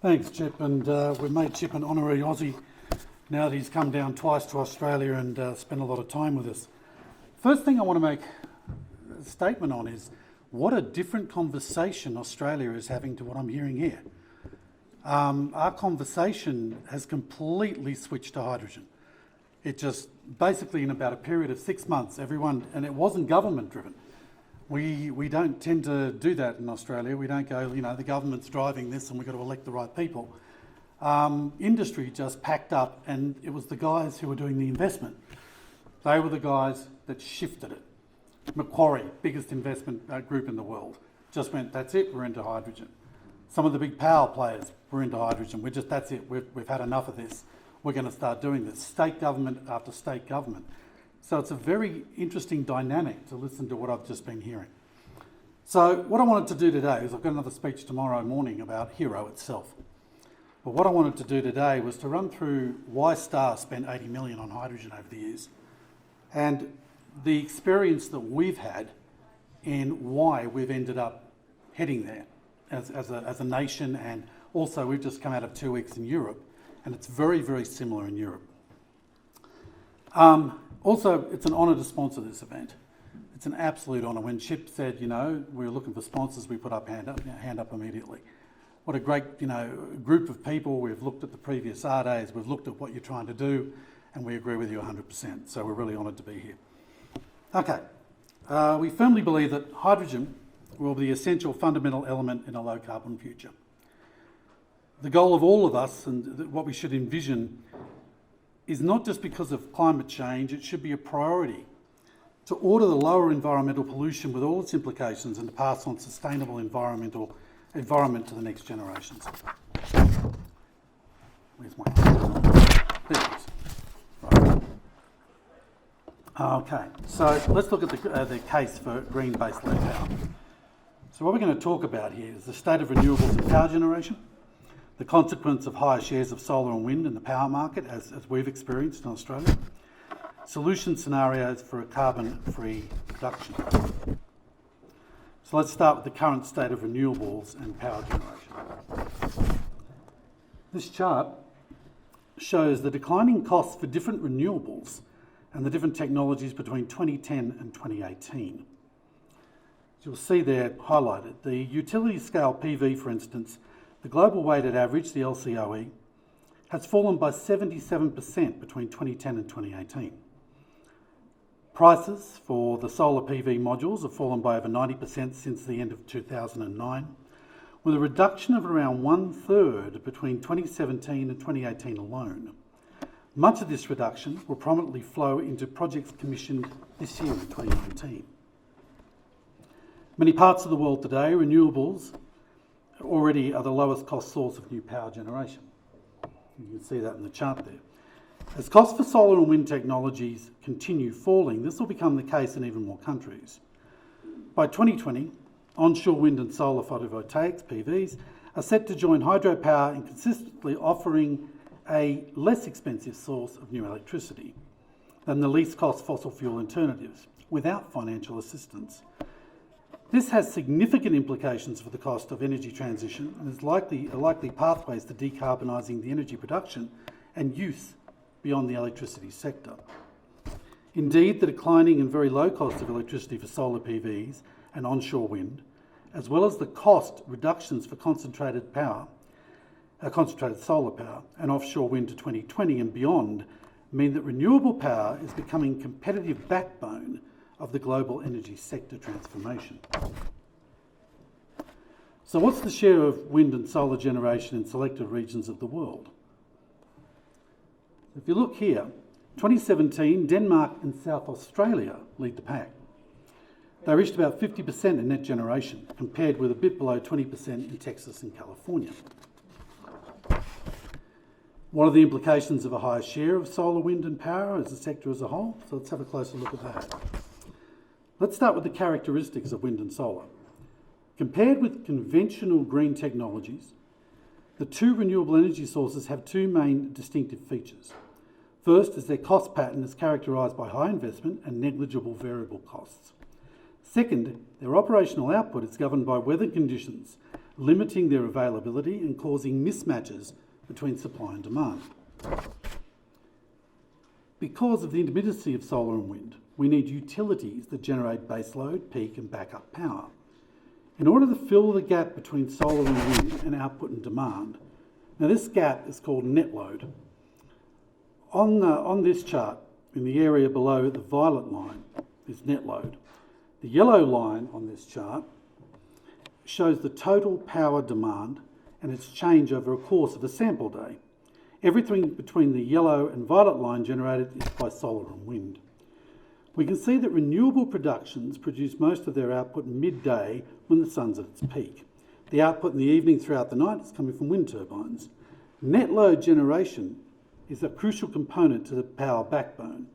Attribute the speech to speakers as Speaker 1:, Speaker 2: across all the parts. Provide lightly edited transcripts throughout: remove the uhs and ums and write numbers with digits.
Speaker 1: Thanks, Chip, and we've made Chip an honorary Aussie now that he's come down twice to Australia and spent a lot of time with us. First thing I want to make a statement on is what a different conversation Australia is having to what I'm hearing here. Our conversation has completely switched to hydrogen. It just basically in about a period of 6 months, everyone, and it wasn't government driven. We don't tend to do that in Australia. We don't go, the government's driving this and we've got to elect the right people. Industry just packed up, and it was the guys who were doing the investment. They were the guys that shifted it. Macquarie, biggest investment group in the world, just went, that's it, we're into hydrogen. Some of the big power players were into hydrogen. That's it, we've had enough of this. We're going to start doing this. State government after state government. So it's a very interesting dynamic to listen to what I've just been hearing. So what I wanted to do today is I've got another speech tomorrow morning about Hero itself. But what I wanted to do today was to run through why Star spent 80 million on hydrogen over the years and the experience that we've had and why we've ended up heading there as a nation, and also we've just come out of 2 weeks in Europe and it's very, very similar in Europe. Also, it's an honour to sponsor this event. It's an absolute honour. When Chip said, we were looking for sponsors, we put up hand up immediately. What a great, group of people. We've looked at the previous AREDAYs, we've looked at what you're trying to do, and we agree with you 100%. So we're really honoured to be here. Okay, we firmly believe that hydrogen will be the essential fundamental element in a low carbon future. The goal of all of us and what we should envision is not just because of climate change, it should be a priority to order the lower environmental pollution with all its implications and to pass on sustainable environment to the next generations. Where's my... There it is. Right. Okay, so let's look at the case for green base-load power. So what we're going to talk about here is the state of renewables and power generation, the consequence of higher shares of solar and wind in the power market, as we've experienced in Australia, solution scenarios for a carbon-free production. So let's start with the current state of renewables and power generation. This chart shows the declining costs for different renewables and the different technologies between 2010 and 2018. As you'll see there highlighted, the utility scale PV, for instance, the global weighted average, the LCOE, has fallen by 77% between 2010 and 2018. Prices for the solar PV modules have fallen by over 90% since the end of 2009, with a reduction of around 1/3 between 2017 and 2018 alone. Much of this reduction will prominently flow into projects commissioned this year in 2019. Many parts of the world today, renewables already are the lowest cost source of new power generation. You can see that in the chart there. As costs for solar and wind technologies continue falling, this will become the case in even more countries. By 2020, onshore wind and solar photovoltaics, PVs, are set to join hydropower in consistently offering a less expensive source of new electricity than the least cost fossil fuel alternatives without financial assistance. This has significant implications for the cost of energy transition and is likely pathways to decarbonising the energy production and use beyond the electricity sector. Indeed, the declining and very low cost of electricity for solar PVs and onshore wind, as well as the cost reductions for concentrated solar power and offshore wind to 2020 and beyond, mean that renewable power is becoming competitive backbone of the global energy sector transformation. So what's the share of wind and solar generation in selected regions of the world? If you look here, 2017, Denmark and South Australia lead the pack. They reached about 50% in net generation, compared with a bit below 20% in Texas and California. What are the implications of a higher share of solar, wind and power as a sector as a whole? So let's have a closer look at that. Let's start with the characteristics of wind and solar. Compared with conventional green technologies, the two renewable energy sources have two main distinctive features. First is their cost pattern is characterised by high investment and negligible variable costs. Second, their operational output is governed by weather conditions, limiting their availability and causing mismatches between supply and demand. Because of the intermittency of solar and wind, we need utilities that generate baseload, peak and backup power. In order to fill the gap between solar and wind and output and demand, now this gap is called net load. On this chart, in the area below the violet line, is net load. The yellow line on this chart shows the total power demand and its change over a course of a sample day. Everything between the yellow and violet line generated is by solar and wind. We can see that renewable productions produce most of their output midday when the sun's at its peak. The output in the evening throughout the night is coming from wind turbines. Net load generation is a crucial component to the power backbone,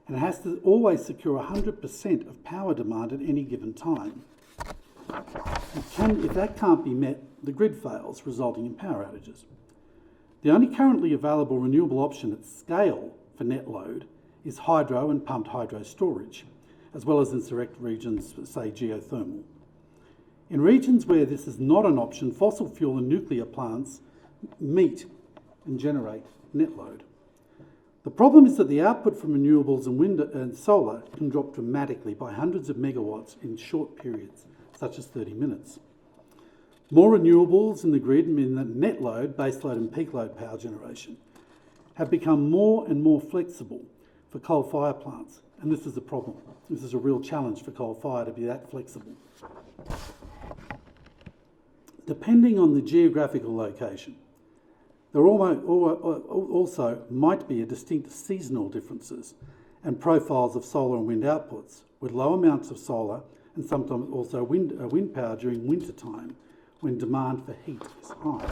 Speaker 1: and it has to always secure 100% of power demand at any given time. If that can't be met, the grid fails, resulting in power outages. The only currently available renewable option at scale for net load is hydro and pumped hydro storage, as well as in select regions, say geothermal. In regions where this is not an option, fossil fuel and nuclear plants meet and generate net load. The problem is that the output from renewables and wind and solar can drop dramatically by hundreds of megawatts in short periods, such as 30 minutes. More renewables in the grid mean that net load, base load and peak load power generation have become more and more flexible for coal-fired plants, and this is a problem. This is a real challenge for coal-fire to be that flexible. Depending on the geographical location, there also might be a distinct seasonal differences and profiles of solar and wind outputs, with low amounts of solar and sometimes also wind power during winter time, when demand for heat is high.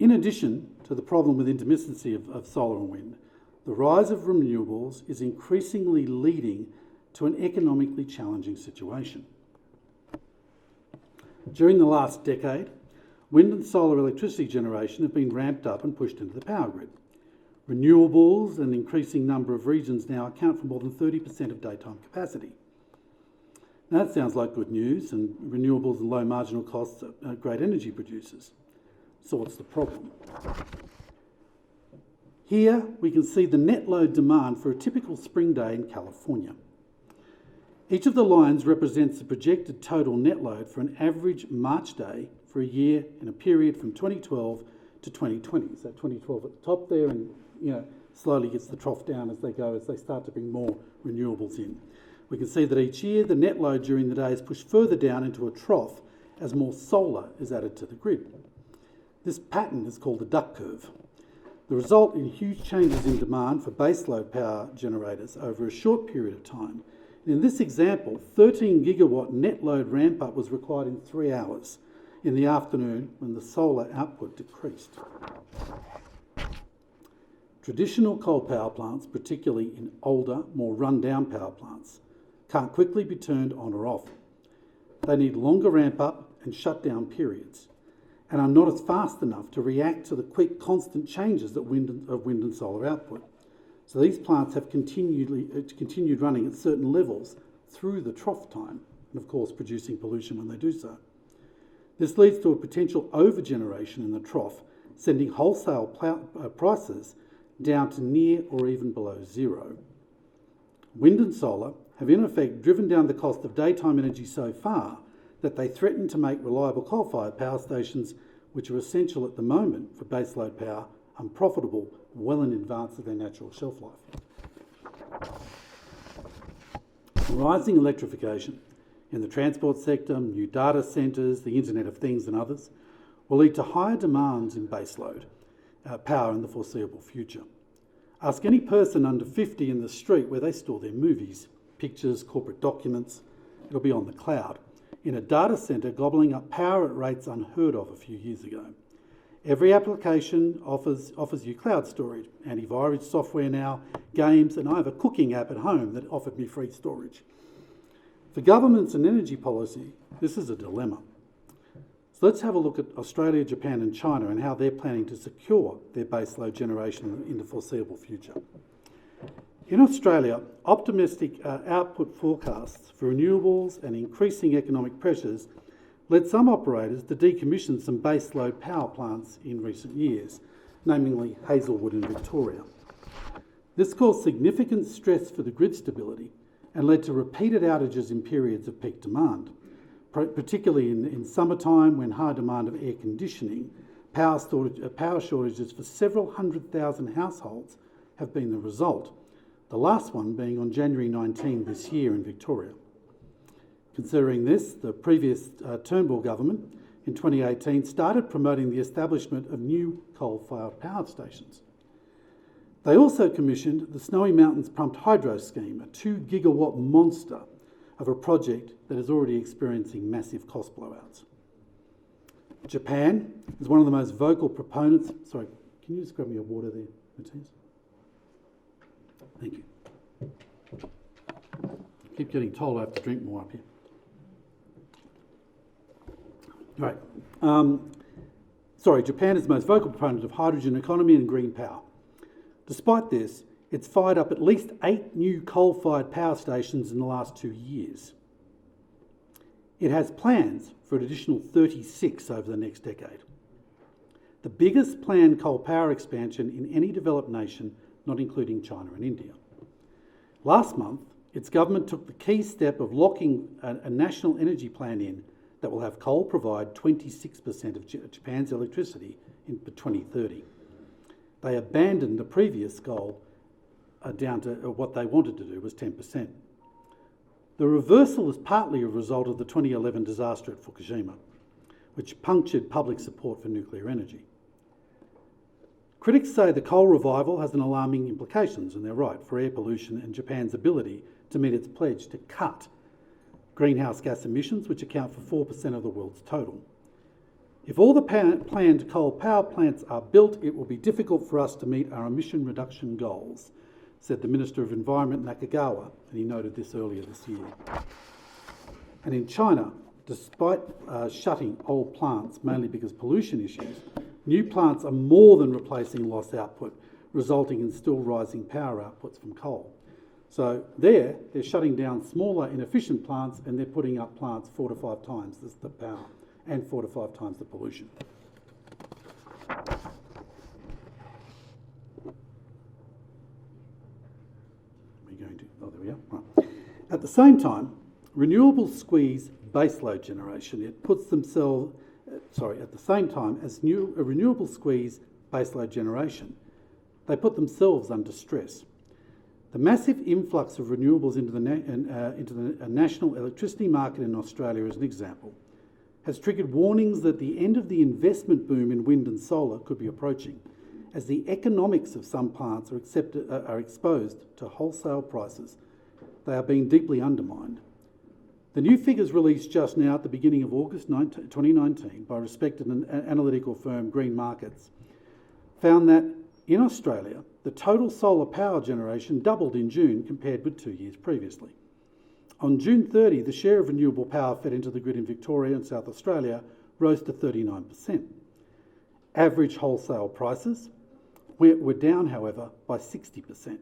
Speaker 1: In addition to the problem with intermittency of solar and wind, the rise of renewables is increasingly leading to an economically challenging situation. During the last decade, wind and solar electricity generation have been ramped up and pushed into the power grid. Renewables and an increasing number of regions now account for more than 30% of daytime capacity. Now that sounds like good news, and renewables and low marginal costs are great energy producers. So what's the problem? Here we can see the net load demand for a typical spring day in California. Each of the lines represents the projected total net load for an average March day for a year in a period from 2012 to 2020. So 2012 at the top there, and slowly gets the trough down as they start to bring more renewables in. We can see that each year the net load during the day is pushed further down into a trough as more solar is added to the grid. This pattern is called the duck curve. The result in huge changes in demand for baseload power generators over a short period of time. And in this example, 13 gigawatt net load ramp up was required in 3 hours in the afternoon when the solar output decreased. Traditional coal power plants, particularly in older, more run-down power plants, can't quickly be turned on or off. They need longer ramp-up and shutdown periods, and are not as fast enough to react to the quick, constant changes of wind and solar output. So these plants have continued running at certain levels through the trough time, and of course producing pollution when they do so. This leads to a potential overgeneration in the trough, sending wholesale prices down to near or even below zero. Wind and solar have in effect driven down the cost of daytime energy so far that they threaten to make reliable coal-fired power stations, which are essential at the moment for baseload power, unprofitable well in advance of their natural shelf life. Rising electrification in the transport sector, new data centres, the Internet of Things and others will lead to higher demands in baseload power in the foreseeable future. Ask any person under 50 in the street where they store their movies, pictures, corporate documents. It'll be on the cloud, in a data centre gobbling up power at rates unheard of a few years ago. Every application offers you cloud storage, antivirus software now, games, and I have a cooking app at home that offered me free storage. For governments and energy policy, this is a dilemma. So let's have a look at Australia, Japan and China and how they're planning to secure their baseload generation in the foreseeable future. In Australia, optimistic output forecasts for renewables and increasing economic pressures led some operators to decommission some baseload power plants in recent years, namely Hazelwood in Victoria. This caused significant stress for the grid stability and led to repeated outages in periods of peak demand, particularly in summertime when high demand of air conditioning. Power shortages for several 100,000 households have been the result, the last one being on January 19 this year in Victoria. Considering this, the previous Turnbull government in 2018 started promoting the establishment of new coal-fired power stations. They also commissioned the Snowy Mountains Pumped Hydro Scheme, a 2 gigawatt monster of a project that is already experiencing massive cost blowouts. Japan is one of the most vocal proponents. Sorry, can you just grab me a water there, Matthias? Thank you. I keep getting told I have to drink more up here. Right. Japan is the most vocal proponent of hydrogen economy and green power. Despite this, it's fired up at least 8 new coal-fired power stations in the last 2 years. It has plans for an additional 36 over the next decade. The biggest planned coal power expansion in any developed nation, not including China and India. Last month, its government took the key step of locking a national energy plan in that will have coal provide 26% of Japan's electricity in 2030. They abandoned the previous goal down to what they wanted to do was 10%. The reversal is partly a result of the 2011 disaster at Fukushima, which punctured public support for nuclear energy. Critics say the coal revival has an alarming implications, and they're right, for air pollution and Japan's ability to meet its pledge to cut greenhouse gas emissions, which account for 4% of the world's total. If all the planned coal power plants are built, it will be difficult for us to meet our emission reduction goals, said the Minister of Environment Nakagawa, and he noted this earlier this year. And in China, despite shutting old plants, mainly because pollution issues, new plants are more than replacing lost output, resulting in still rising power outputs from coal. So they're shutting down smaller, inefficient plants, and they're putting up plants 4 to 5 times the power and 4 to 5 times the pollution. There we are. Right. At the same time, renewables squeeze baseload generation. At the same time as renewables squeeze baseload generation, they put themselves under stress. The massive influx of renewables into the national electricity market in Australia, as an example, has triggered warnings that the end of the investment boom in wind and solar could be approaching, as the economics of some plants are exposed to wholesale prices. They are being deeply undermined. The new figures released just now at the beginning of August 2019 by respected analytical firm Green Markets found that in Australia, the total solar power generation doubled in June compared with 2 years previously. On June 30, the share of renewable power fed into the grid in Victoria and South Australia rose to 39%. Average wholesale prices were down, however, by 60%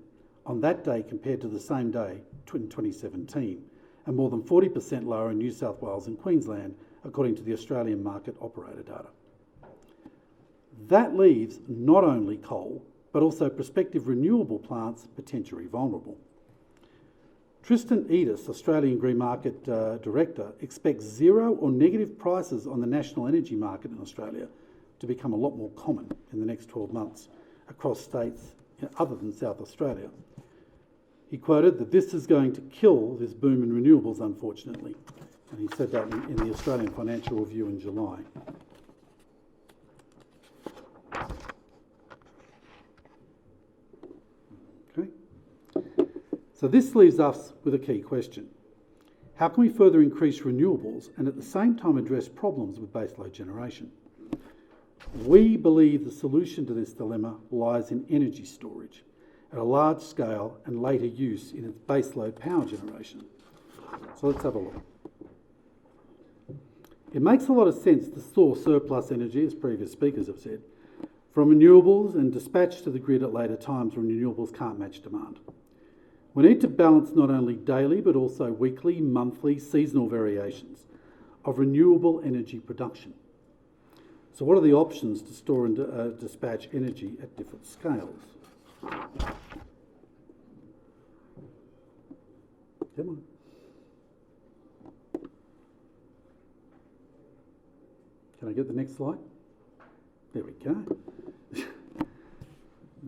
Speaker 1: on that day compared to the same day in 2017, and more than 40% lower in New South Wales and Queensland, according to the Australian market operator data. That leaves not only coal, but also prospective renewable plants potentially vulnerable. Tristan Edis, Australian Green Market Director, expects zero or negative prices on the national energy market in Australia to become a lot more common in the next 12 months across states other than South Australia. He quoted that this is going to kill this boom in renewables, unfortunately, and he said that in the Australian Financial Review in July. Okay. So this leaves us with a key question. How can we further increase renewables and at the same time address problems with baseload generation? We believe the solution to this dilemma lies in energy storage at a large scale and later use in its baseload power generation. So let's have a look. It makes a lot of sense to store surplus energy, as previous speakers have said, from renewables and dispatch to the grid at later times when renewables can't match demand. We need to balance not only daily but also weekly, monthly, seasonal variations. of renewable energy production. So what are the options to store and dispatch energy at different scales? Come on. Can I get the next slide? There we go.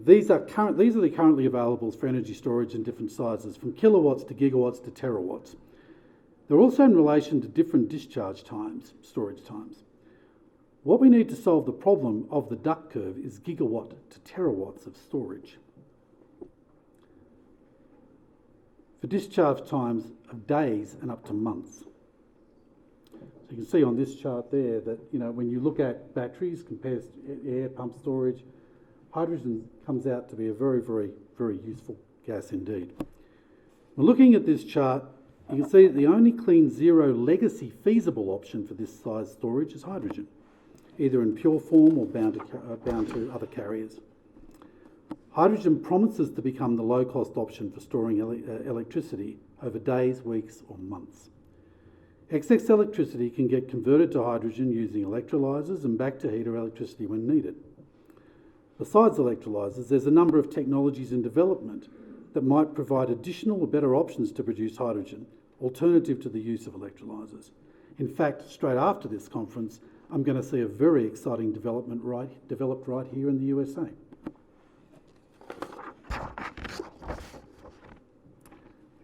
Speaker 1: These are the currently availables for energy storage in different sizes, from kilowatts to gigawatts to terawatts. They're also in relation to different discharge times, storage times. What we need to solve the problem of the duck curve is gigawatt to terawatts of storage. For discharge times of days and up to months. So you can see on this chart there that, when you look at batteries compared to air pump storage, hydrogen comes out to be a very, very, very useful gas indeed. When looking at this chart, you can see that the only clean zero legacy feasible option for this size storage is hydrogen, either in pure form or bound to other carriers. Hydrogen promises to become the low-cost option for storing electricity over days, weeks or months. Excess electricity can get converted to hydrogen using electrolyzers and back to heater electricity when needed. Besides electrolyzers, there's a number of technologies in development that might provide additional or better options to produce hydrogen, alternative to the use of electrolyzers. In fact, straight after this conference, I'm going to see a very exciting development developed right here in the USA.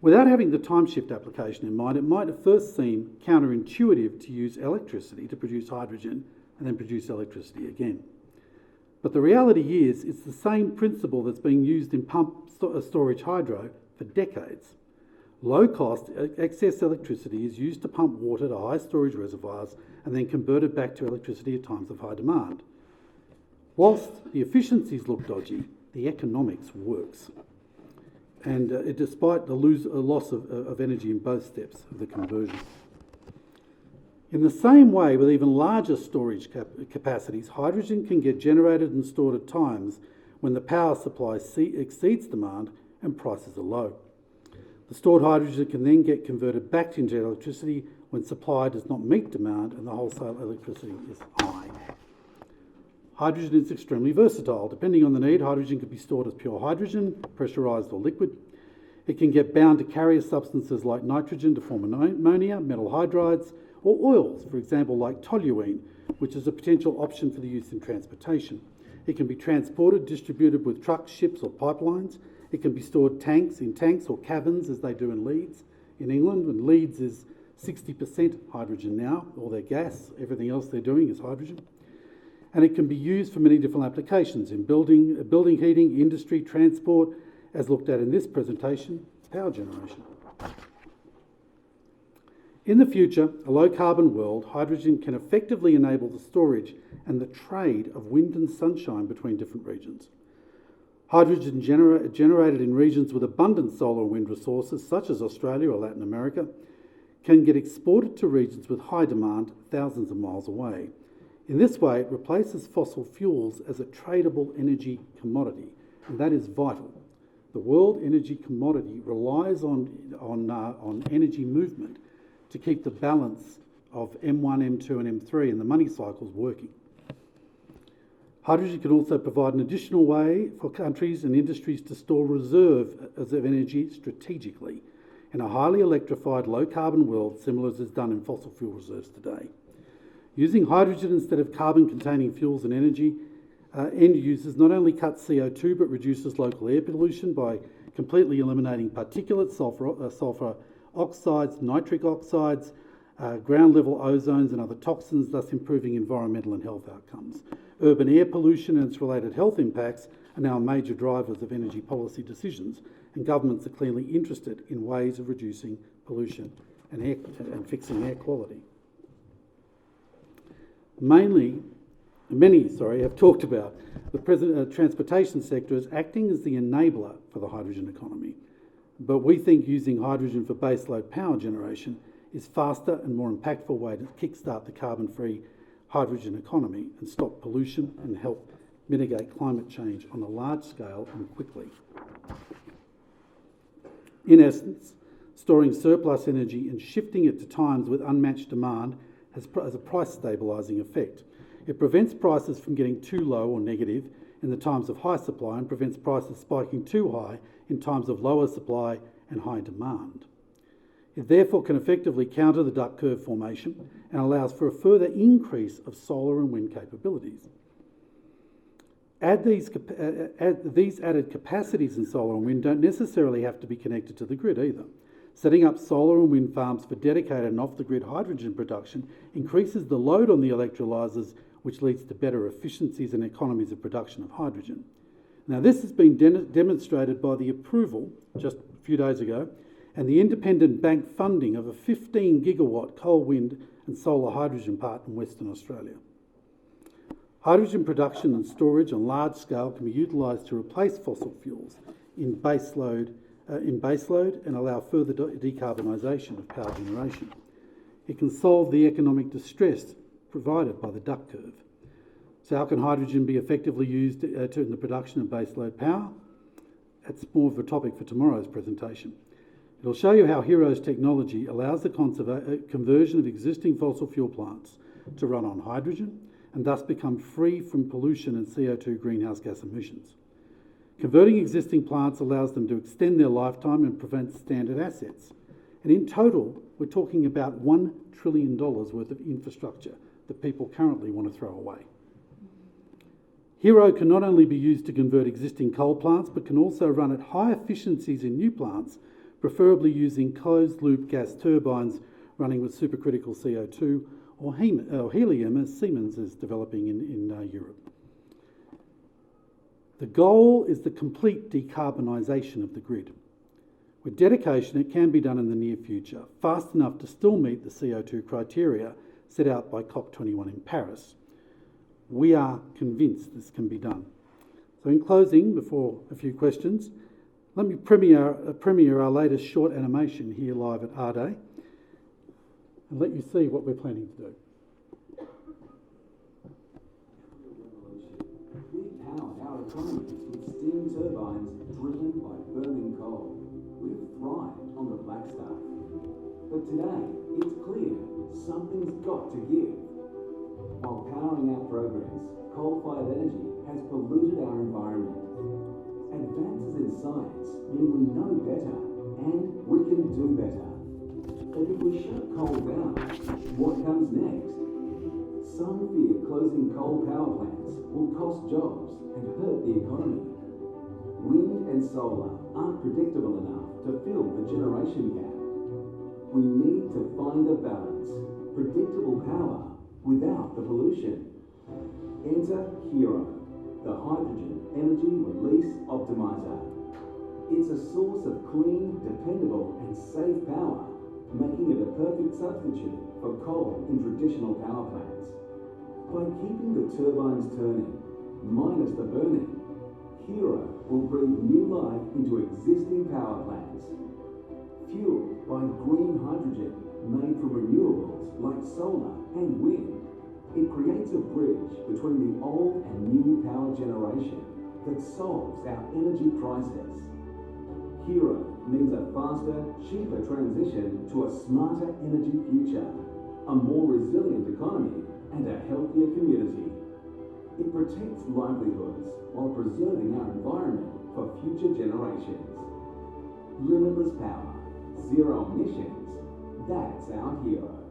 Speaker 1: Without having the time shift application in mind, it might at first seem counterintuitive to use electricity to produce hydrogen and then produce electricity again. But the reality is, it's the same principle that's been used in pump storage hydro for decades. Low-cost excess electricity is used to pump water to high storage reservoirs and then converted back to electricity at times of high demand. Whilst the efficiencies look dodgy, the economics works. And despite the loss of energy in both steps of the conversion. In the same way, with even larger storage capacities, hydrogen can get generated and stored at times when the power supply exceeds demand and prices are low. The stored hydrogen can then get converted back into electricity when supply does not meet demand and the wholesale electricity is high. Hydrogen is extremely versatile. Depending on the need, hydrogen can be stored as pure hydrogen, pressurised or liquid. It can get bound to carrier substances like nitrogen to form ammonia, metal hydrides, or oils, for example, like toluene, which is a potential option for the use in transportation. It can be transported, distributed with trucks, ships or pipelines. It can be stored in tanks or caverns, as they do in Leeds in England, and Leeds is 60% hydrogen now, all their gas, everything else they're doing is hydrogen. And it can be used for many different applications in building heating, industry, transport, as looked at in this presentation, power generation. In the future, a low-carbon world, hydrogen can effectively enable the storage and the trade of wind and sunshine between different regions. Hydrogen generated in regions with abundant solar and wind resources, such as Australia or Latin America, can get exported to regions with high demand thousands of miles away. In this way, it replaces fossil fuels as a tradable energy commodity, and that is vital. The world energy commodity relies on energy movement to keep the balance of M1, M2 and M3 and the money cycles working. Hydrogen can also provide an additional way for countries and industries to store reserves of energy strategically in a highly electrified, low-carbon world, similar as is done in fossil fuel reserves today. Using hydrogen instead of carbon-containing fuels and energy, end users not only cut CO2 but reduces local air pollution by completely eliminating particulates, sulfur oxides, nitric oxides, ground-level ozones and other toxins, thus improving environmental and health outcomes. Urban air pollution and its related health impacts are now major drivers of energy policy decisions, and governments are clearly interested in ways of reducing pollution and fixing air quality. Many have talked about the transportation sector as acting as the enabler for the hydrogen economy. But we think using hydrogen for baseload power generation is faster and more impactful way to kickstart the carbon-free hydrogen economy and stop pollution and help mitigate climate change on a large scale and quickly. In essence, storing surplus energy and shifting it to times with unmatched demand has a price stabilising effect. It prevents prices from getting too low or negative in the times of high supply and prevents prices spiking too high in times of lower supply and high demand. It therefore can effectively counter the duck curve formation and allows for a further increase of solar and wind capabilities. These added capacities in solar and wind don't necessarily have to be connected to the grid either. Setting up solar and wind farms for dedicated and off-the-grid hydrogen production increases the load on the electrolyzers, which leads to better efficiencies and economies of production of hydrogen. Now, this has been demonstrated by the approval, just a few days ago, and the independent bank funding of a 15 gigawatt coal, wind and solar hydrogen park in Western Australia. Hydrogen production and storage on large scale can be utilised to replace fossil fuels in baseload and allow further decarbonisation of power generation. It can solve the economic distress provided by the duck curve. So how can hydrogen be effectively used in the production of baseload power? That's more of a topic for tomorrow's presentation. It'll show you how HERO's technology allows the conversion of existing fossil fuel plants to run on hydrogen and thus become free from pollution and CO2 greenhouse gas emissions. Converting existing plants allows them to extend their lifetime and prevent standard assets. And in total, we're talking about $1 trillion worth of infrastructure that people currently want to throw away. HERO can not only be used to convert existing coal plants, but can also run at high efficiencies in new plants, preferably using closed-loop gas turbines running with supercritical CO2 or helium, as Siemens is developing in Europe. The goal is the complete decarbonisation of the grid. With dedication, it can be done in the near future, fast enough to still meet the CO2 criteria set out by COP21 in Paris. We are convinced this can be done. So in closing, before a few questions, let me premiere our latest short animation here live at AREDAY and let you see what we're planning to do.
Speaker 2: We powered our economies with steam turbines driven by burning coal. We've thrived on the black stuff. But today, it's clear something's got to give. While powering our progress, coal-fired energy has polluted our environment. Advances in science mean we know better, and we can do better. But if we shut coal down, what comes next? Some fear closing coal power plants will cost jobs and hurt the economy. Wind and solar aren't predictable enough to fill the generation gap. We need to find a balance, predictable power without the pollution. Enter HERO, the Hydrogen Energy Release Optimizer. It's a source of clean, dependable and safe power, making it a perfect substitute for coal in traditional power plants. By keeping the turbines turning, minus the burning, HERO will breathe new life into existing power plants. Fueled by green hydrogen made from renewables like solar and wind, it creates a bridge between the old and new power generation that solves our energy crisis. HERO means a faster, cheaper transition to a smarter energy future, a more resilient economy and a healthier community. It protects livelihoods while preserving our environment for future generations. Limitless power, zero emissions, that's our HERO.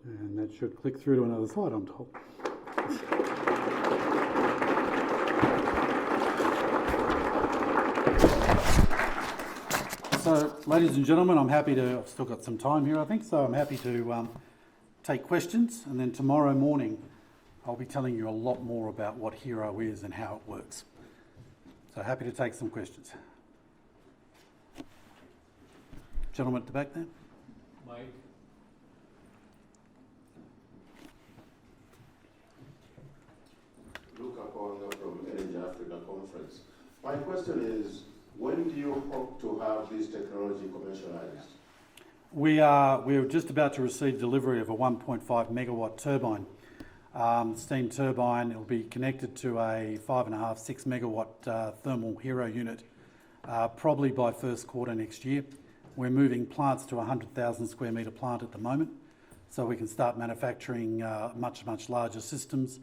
Speaker 1: And that should click through to another slide, I'm told. So, ladies and gentlemen, I've still got some time here, I think, so I'm happy to take questions, and then tomorrow morning I'll be telling you a lot more about what HERO is and how it works. So happy to take some questions. Gentleman at the back there.
Speaker 3: Mike.
Speaker 4: Luca Konga from Energy Africa Conference. My question is, when do you hope to have this technology commercialized?
Speaker 1: We're just about to receive delivery of a 1.5 megawatt turbine. steam turbine. It'll be connected to a 5.5, 6 megawatt thermal Hero unit probably by first quarter next year. We're moving plants to a 100,000 square metre plant at the moment, so we can start manufacturing much larger systems.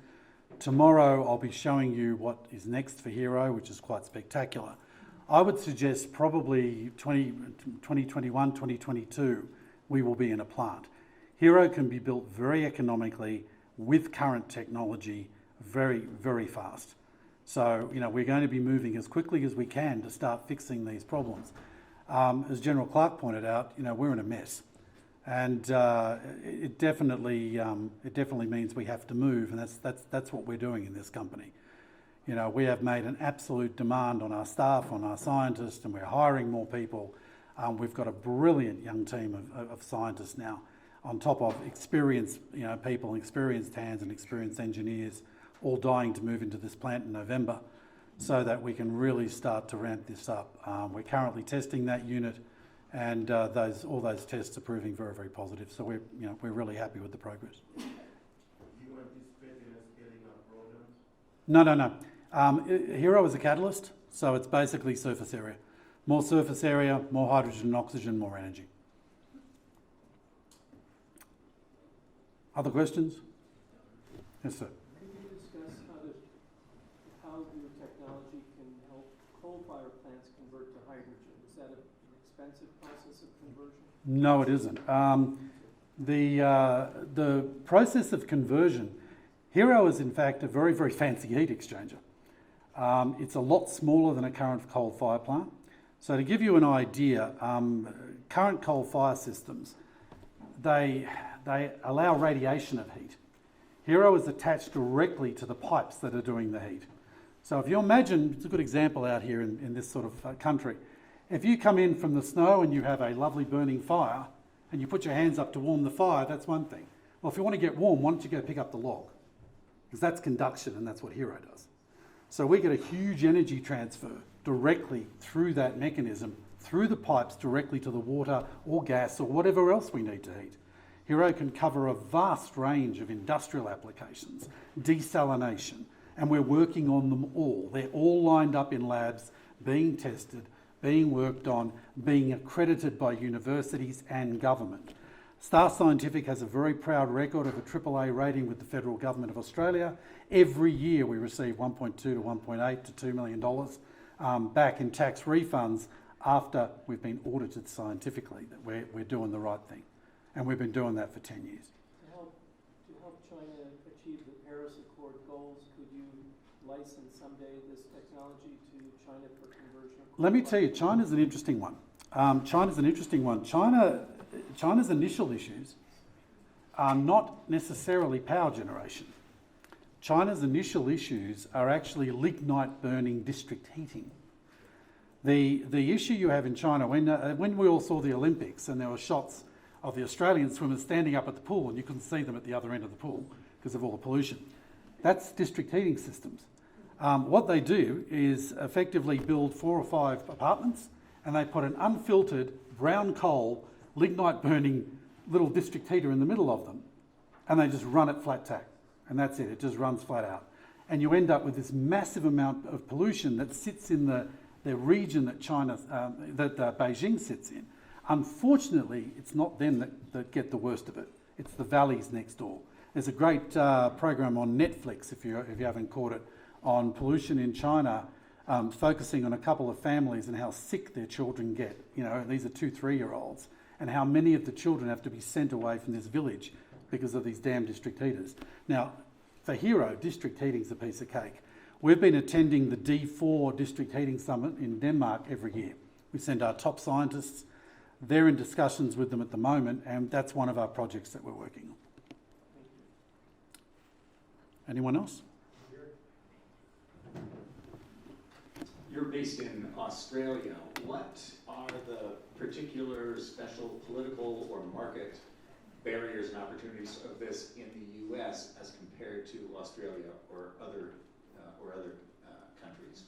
Speaker 1: Tomorrow I'll be showing you what is next for Hero, which is quite spectacular. I would suggest probably 2021, 2022, we will be in a plant. Hero can be built very economically with current technology very fast. So, we're going to be moving as quickly as we can to start fixing these problems. As General Clark pointed out, we're in a mess. And it definitely means we have to move, and that's what we're doing in this company. We have made an absolute demand on our staff, on our scientists, and we're hiring more people. We've got a brilliant young team of scientists now, on top of experienced people, experienced hands and experienced engineers, all dying to move into this plant in November, so that we can really start to ramp this up. We're currently testing that unit, and all those tests are proving very positive. So we're really happy with the progress.
Speaker 4: Do you anticipate in scaling up programs?
Speaker 1: No. Hero is a catalyst, so it's basically surface area. More surface area, more hydrogen and oxygen, more energy. Other questions? Yes, sir.
Speaker 3: Could you discuss how your technology can help coal-fired plants convert to hydrogen? Is that an expensive process of conversion?
Speaker 1: No, it isn't. The process of conversion, Hero is in fact a very fancy heat exchanger. It's a lot smaller than a current coal-fired plant. So to give you an idea, current coal-fire systems, they allow radiation of heat. Hero is attached directly to the pipes that are doing the heat. So if you imagine, it's a good example out here in this sort of country. If you come in from the snow and you have a lovely burning fire and you put your hands up to warm the fire, that's one thing. Well, if you want to get warm, why don't you go pick up the log? Because that's conduction, and that's what Hero does. So we get a huge energy transfer directly through that mechanism, through the pipes directly to the water or gas or whatever else we need to heat. Hero can cover a vast range of industrial applications, desalination, and we're working on them all. They're all lined up in labs, being tested, being worked on, being accredited by universities and government. Star Scientific has a very proud record of a AAA rating with the federal government of Australia. Every year we receive $1.2 to $1.8 to $2 million back in tax refunds after we've been audited scientifically that we're doing the right thing. And we've been doing that for 10 years.
Speaker 3: To help China achieve the Paris Accord goals, could you license someday this technology to China for conversion?
Speaker 1: Let me tell you, China's an interesting one. China's initial issues are not necessarily power generation. China's initial issues are actually lignite burning district heating. The issue you have in China, when we all saw the Olympics and there were shots of the Australian swimmers standing up at the pool and you couldn't see them at the other end of the pool because of all the pollution, that's district heating systems. What they do is effectively build 4 or 5 apartments and they put an unfiltered brown coal lignite burning little district heater in the middle of them, and they just run it flat tack, and that's it. It just runs flat out, and you end up with this massive amount of pollution that sits in the region that Beijing sits in. Unfortunately, it's not them that get the worst of it. It's the valleys next door. There's a great program on Netflix, if you haven't caught it, on pollution in China, focusing on a couple of families and how sick their children get. These are 2-3-year-olds, and how many of the children have to be sent away from this village because of these damn district heaters. Now, for Hero, district heating's a piece of cake. We've been attending the D4 District Heating Summit in Denmark every year. We send our top scientists. They're in discussions with them at the moment, and that's one of our projects that we're working on. Anyone else?
Speaker 5: You're based in Australia. What are the particular special political or market barriers and opportunities of this in the U.S. as compared to Australia or other countries?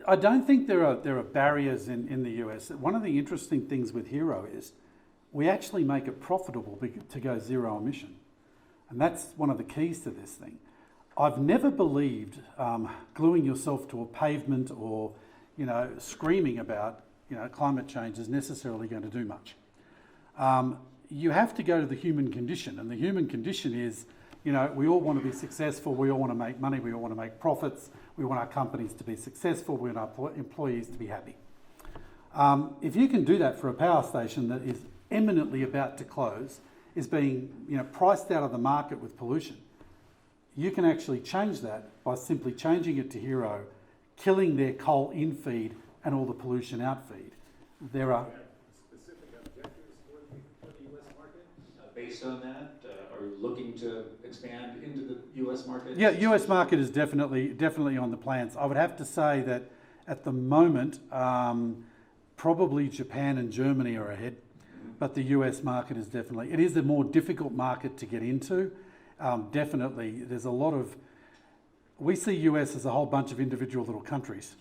Speaker 1: I don't think there are barriers in the US. One of the interesting things with Hero is we actually make it profitable to go zero emission. And that's one of the keys to this thing. I've never believed gluing yourself to a pavement or, screaming about, climate change is necessarily going to do much. You have to go to the human condition, and the human condition is, we all want to be successful, we all want to make money, we all want to make profits, we want our companies to be successful, we want our employees to be happy. If you can do that for a power station that is imminently about to close, is being priced out of the market with pollution, you can actually change that by simply changing it to Hero, killing their coal in feed and all the pollution out feed. There are
Speaker 5: specific objectives for the U.S. market based on that. Are you looking to expand into the U.S. market?
Speaker 1: Yeah, US market is definitely on the plans. I would have to say that at the moment, probably Japan and Germany are ahead, but the US market is definitely, it is a more difficult market to get into. Definitely, there's a lot of, we see US as a whole bunch of individual little countries.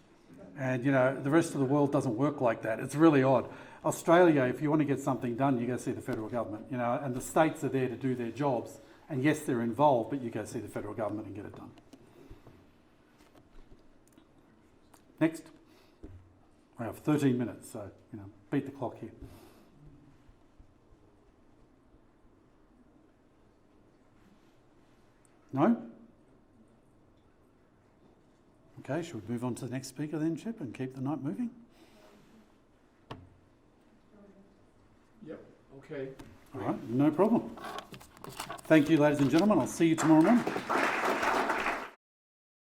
Speaker 1: And the rest of the world doesn't work like that. It's really odd. Australia, if you want to get something done, you go see the federal government, and the states are there to do their jobs. And yes, they're involved, but you go see the federal government and get it done. Next. I have 13 minutes, so, beat the clock here. No? Okay, should we move on to the next speaker then, Chip, and keep the night moving?
Speaker 6: Yep, okay.
Speaker 1: All right, no problem. Thank you, ladies and gentlemen. I'll see you tomorrow morning.